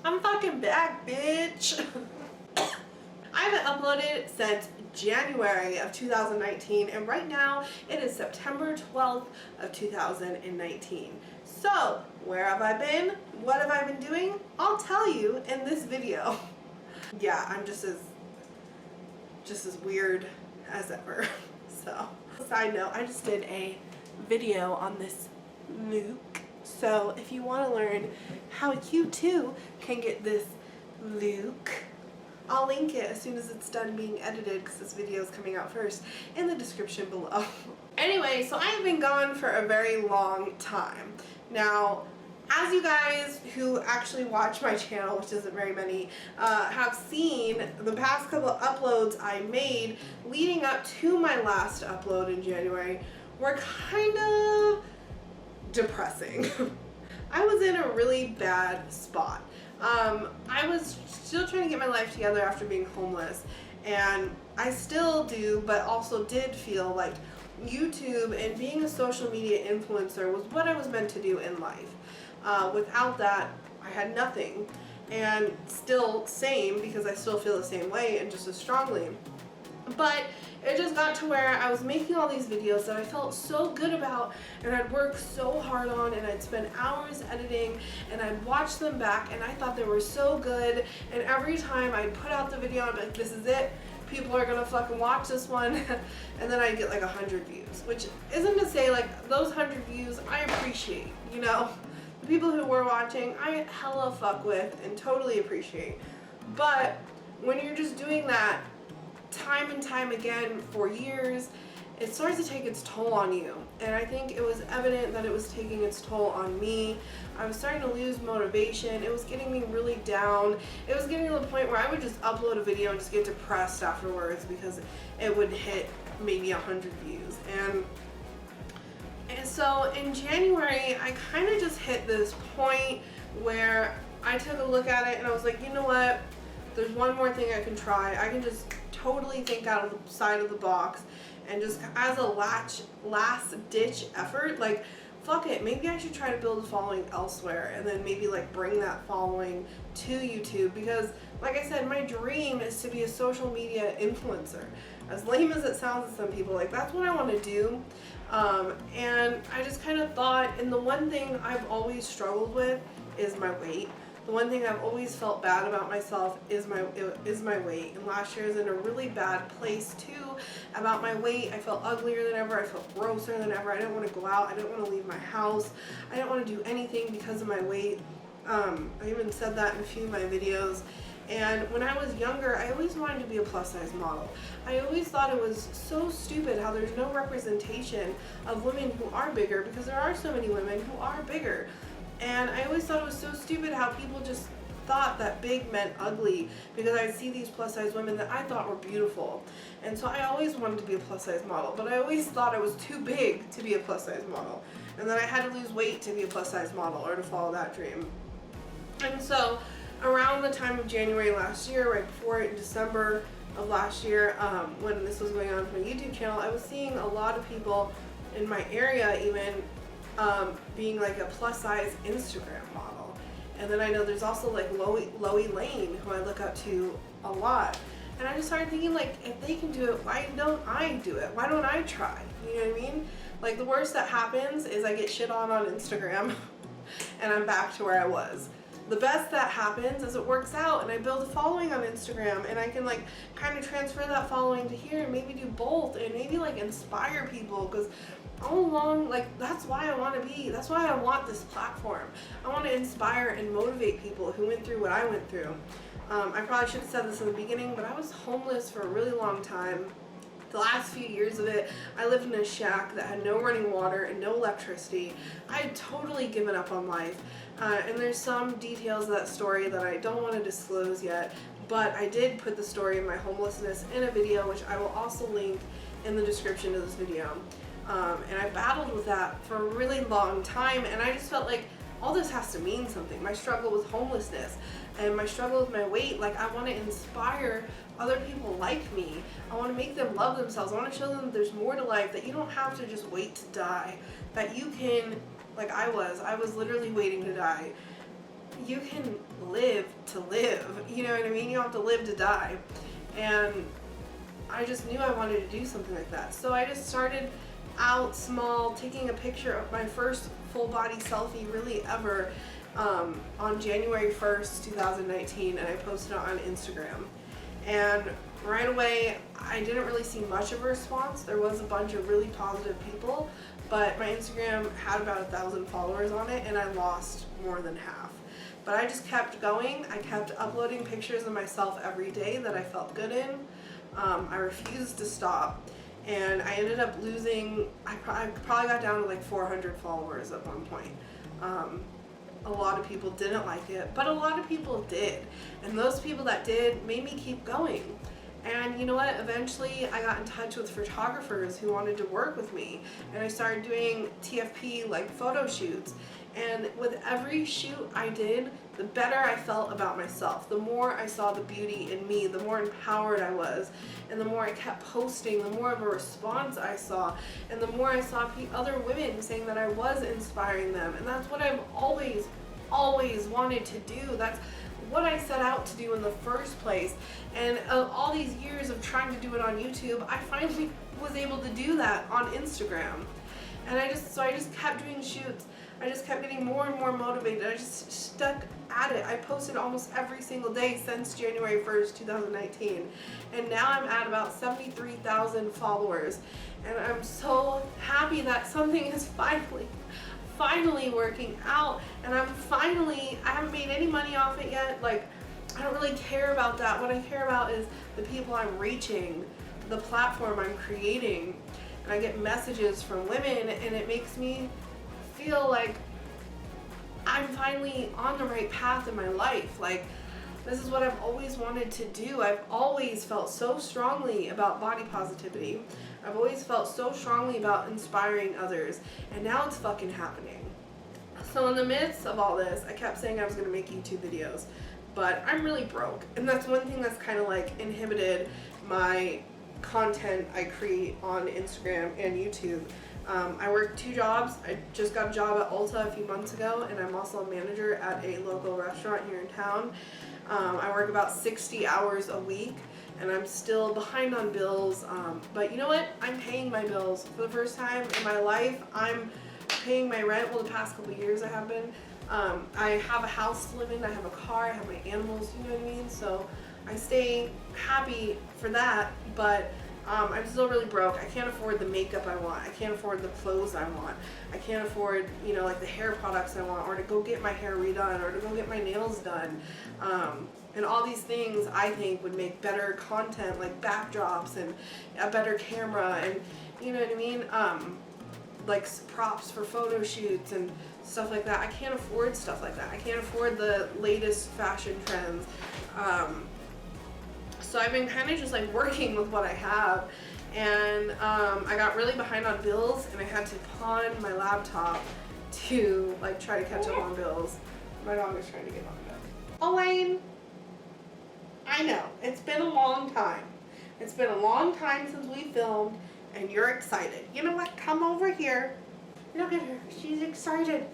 I'm fucking back, bitch. I haven't uploaded since January of 2019, and right now it is September 12th of 2019. So, where have I been? What have I been doing? I'll tell you in this video. Yeah, I'm just as weird as ever. So, side note, I just did a video on this look. So if you want to learn how you too can get this look, I'll link it as soon as it's done being edited, because this video is coming out first, in the description below. Anyway, so I have been gone for a very long time. Now, as you guys who actually watch my channel, which isn't very many, have seen, the past couple of uploads I made leading up to my last upload in January were kind of depressing. I was in a really bad spot. I was still trying to get my life together after being homeless, and I still do, but also did feel like YouTube and being a social media influencer was what I was meant to do in life. Without that, I had nothing, and still same, because I still feel the same way and just as strongly. But it just got to where I was making all these videos that I felt so good about, and I'd worked so hard on, and I'd spend hours editing, and I'd watch them back, and I thought they were so good, and every time I'd put out the video, I'd be like, this is it, people are gonna fucking watch this one, and then I'd get like 100 views, which isn't to say, like, those 100 views I appreciate, you know? The people who were watching, I hella fuck with and totally appreciate. But when you're just doing that time and time again for years, it starts to take its toll on you. And I think it was evident that it was taking its toll on me. I was starting to lose motivation. It was getting me really down. It was getting to the point where I would just upload a video and just get depressed afterwards because it would hit maybe 100 views. And so in January, I kind of just hit this point where I took a look at it and I was like, you know what? There's one more thing I can try. I can just totally think out of the side of the box and just as a last ditch effort, like, fuck it, maybe I should try to build a following elsewhere, and then maybe like bring that following to YouTube, because like I said, my dream is to be a social media influencer. As lame as it sounds to some people, like, that's what I want to do. And I just kind of thought, and the one thing I've always struggled with is my weight. The one thing I've always felt bad about myself is my weight. And last year I was in a really bad place too about my weight. I felt uglier than ever. I felt grosser than ever. I didn't want to go out. I didn't want to leave my house. I didn't want to do anything because of my weight. I even said that in a few of my videos. And when I was younger, I always wanted to be a plus size model. I always thought it was so stupid how there's no representation of women who are bigger, because there are so many women who are bigger. And I always thought it was so stupid how people just thought that big meant ugly, because I'd see these plus size women that I thought were beautiful. And so I always wanted to be a plus size model, but I always thought I was too big to be a plus size model. And then I had to lose weight to be a plus size model, or to follow that dream. And so around the time of January last year, right before it, in December of last year, when this was going on with my YouTube channel, I was seeing a lot of people in my area even being like a plus size Instagram model. And then I know there's also like Loie Lane, who I look up to a lot. And I just started thinking, like, if they can do it, why don't I do it? Why don't I try? You know what I mean? Like, the worst that happens is I get shit on Instagram and I'm back to where I was. The best that happens is it works out and I build a following on Instagram, and I can like kind of transfer that following to here and maybe do both, and maybe like inspire people, because all along, like, that's why I want to be, that's why I want this platform. I want to inspire and motivate people who went through what I went through. I probably should have said this in the beginning, but I was homeless for a really long time. The last few years of it, I lived in a shack that had no running water and no electricity. I had totally given up on life. And there's some details of that story that I don't want to disclose yet, but I did put the story of my homelessness in a video, which I will also link in the description of this video. And I battled with that for a really long time, and I just felt like all this has to mean something. My struggle with homelessness and my struggle with my weight, like, I want to inspire other people like me. I want to make them love themselves. I want to show them that there's more to life, that you don't have to just wait to die, that you can, like I was literally waiting to die. you can live to live, you know what I mean? You don't have to live to die. And I just knew I wanted to do something like that. So I just started out small, taking a picture of my first full body selfie really ever on January 1st, 2019, and I posted it on Instagram. And right away, I didn't really see much of a response. There was a bunch of really positive people, but my Instagram had about 1,000 followers on it, and I lost more than half. But I just kept going. I kept uploading pictures of myself every day that I felt good in. I refused to stop, and I ended up losing, I probably got down to like 400 followers at one point. A lot of people didn't like it, but a lot of people did. And those people that did made me keep going. And you know what? Eventually I got in touch with photographers who wanted to work with me, and I started doing TFP like photo shoots. And with every shoot I did, the better I felt about myself. The more I saw the beauty in me, the more empowered I was. And the more I kept posting, the more of a response I saw. And the more I saw other women saying that I was inspiring them. And that's what I've always wanted to do. That's what I set out to do in the first place. And of all these years of trying to do it on YouTube, I finally was able to do that on Instagram. And I just kept doing shoots. I just kept getting more and more motivated. I just stuck at it. I posted almost every single day since January 1st, 2019. And now I'm at about 73,000 followers. And I'm so happy that something is finally working out. And I haven't made any money off it yet. Like, I don't really care about that. What I care about is the people I'm reaching, the platform I'm creating. And I get messages from women, and it makes me feel like I'm finally on the right path in my life. Like, this is what I've always wanted to do. I've always felt so strongly about body positivity. I've always felt so strongly about inspiring others, and now it's fucking happening. So in the midst of all this, I kept saying I was going to make YouTube videos, but I'm really broke, and that's one thing that's kind of like inhibited my content I create on Instagram and YouTube. I work 2 jobs. I just got a job at Ulta a few months ago, and I'm also a manager at a local restaurant here in town. I work about 60 hours a week, and I'm still behind on bills, but you know what? I'm paying my bills. For the first time in my life, I'm paying my rent. Well, the past couple of years I have been. I have a house to live in, I have a car, I have my animals, you know what I mean? So I stay happy for that, but I'm still really broke. I can't afford the makeup I want. I can't afford the clothes I want. I can't afford, you know, like the hair products I want, or to go get my hair redone, or to go get my nails done. And all these things I think would make better content, like backdrops and a better camera, and you know what I mean? Like props for photo shoots and stuff like that. I can't afford stuff like that. I can't afford the latest fashion trends. So I've been kind of just like working with what I have, and I got really behind on bills, and I had to pawn my laptop to like try to catch up on bills. My dog is trying to get on bed. Elaine, I know, it's been a long time. It's been a long time since we filmed, and you're excited. You know what? Come over here. Look at her. She's excited.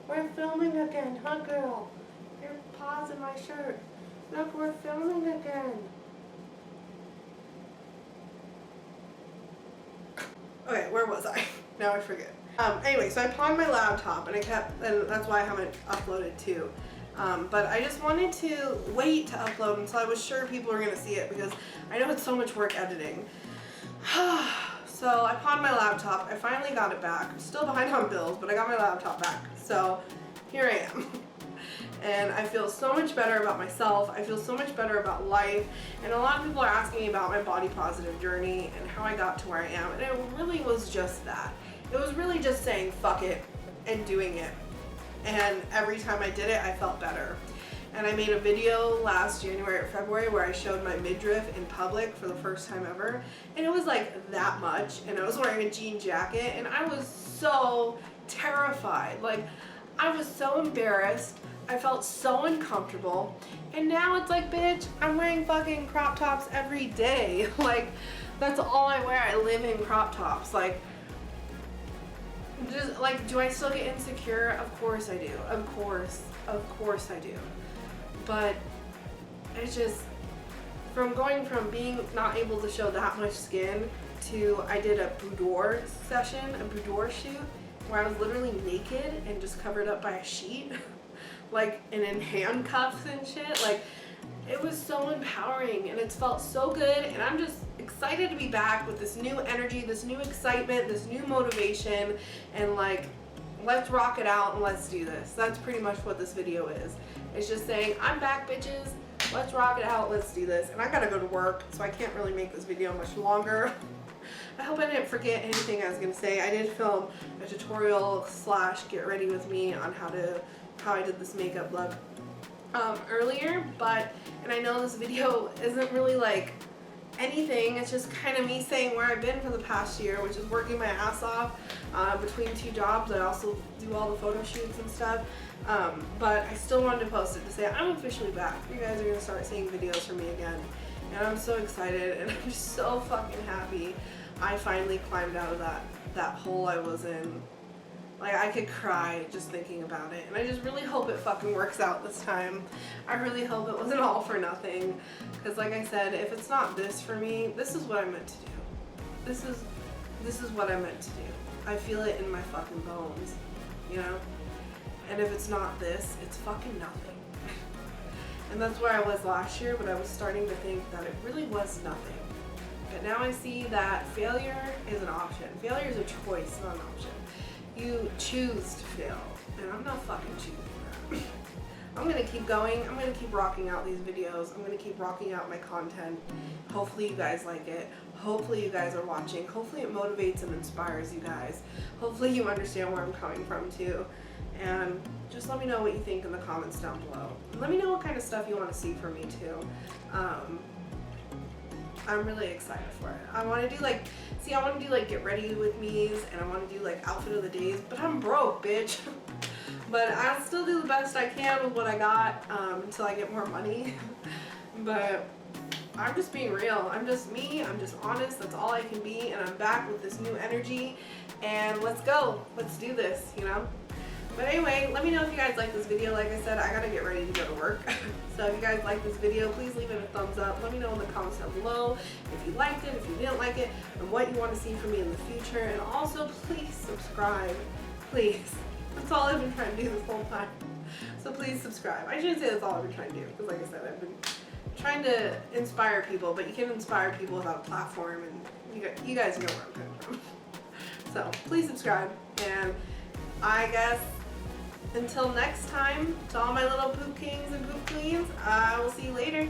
We're filming again, huh, girl? Your paws in my shirt. Look, we're filming again. Okay, where was I? Now I forget. Anyway, so I pawned my laptop, and and that's why I haven't uploaded too. But I just wanted to wait to upload until I was sure people were gonna see it, because I know it's so much work editing. So I pawned my laptop. I finally got it back. I'm still behind on bills, but I got my laptop back. So here I am. And I feel so much better about myself. I feel so much better about life. And a lot of people are asking me about my body positive journey and how I got to where I am. And it really was just that. It was really just saying fuck it and doing it. And every time I did it, I felt better. And I made a video last January or February where I showed my midriff in public for the first time ever. And it was like that much. And I was wearing a jean jacket, and I was so terrified. Like, I was so embarrassed. I felt so uncomfortable. And now it's like, bitch, I'm wearing fucking crop tops every day. Like, that's all I wear. I live in crop tops. Like, Just like, do I still get insecure? Of course I do. Of course I do. But it's just from going from being not able to show that much skin to I did a boudoir session, a boudoir shoot where I was literally naked and just covered up by a sheet, like, and in handcuffs and shit. Like, it was so empowering and it's felt so good, and I'm just excited to be back with this new energy, this new excitement, this new motivation, and like, let's rock it out and let's do this. That's pretty much what this video is. It's just saying, I'm back, bitches. Let's rock it out. Let's do this. And I gotta go to work, so I can't really make this video much longer. I hope I didn't forget anything I was gonna say. I did film a tutorial / get ready with me on how I did this makeup look earlier, and I know this video isn't really like anything. It's just kind of me saying where I've been for the past year, which is working my ass off between 2 jobs. I also do all the photo shoots and stuff, but I still wanted to post it to say I'm officially back. You guys are gonna start seeing videos from me again, and I'm so excited, and I'm just so fucking happy I finally climbed out of that hole I was in. Like, I could cry just thinking about it, and I just really hope it fucking works out this time. I really hope it wasn't all for nothing, because like I said, if it's not this for me, this is what I'm meant to do. This is what I'm meant to do. I feel it in my fucking bones, you know? And if it's not this, it's fucking nothing. And that's where I was last year, but I was starting to think that it really was nothing. But now I see that failure is an option. Failure is a choice, not an option. You choose to fail, and I'm not fucking choosing that. I'm gonna keep going. I'm gonna keep rocking out these videos. I'm gonna keep rocking out my content. Hopefully you guys like it. Hopefully you guys are watching. Hopefully it motivates and inspires you guys. Hopefully you understand where I'm coming from too. And just let me know what you think in the comments down below. Let me know what kind of stuff you want to see from me too. I'm really excited for it. I want to do like, I want to do like get ready with me's, and I want to do like outfit of the days, but I'm broke, bitch. But I'll still do the best I can with what I got until I get more money. But I'm just being real. I'm just me. I'm just honest. That's all I can be, and I'm back with this new energy, and let's go. Let's do this, you know? But anyway, let me know if you guys like this video. Like I said, I gotta get ready to go to work. So if you guys like this video, please leave it a thumbs up. Let me know in the comments down below if you liked it, if you didn't like it, and what you want to see from me in the future. And also, please subscribe. Please. That's all I've been trying to do this whole time. So please subscribe. I shouldn't say that's all I've been trying to do, because like I said, I've been trying to inspire people, but you can't inspire people without a platform, and you guys know where I'm coming from. So please subscribe, and I guess until next time, to all my little poop kings and poop queens, I will see you later.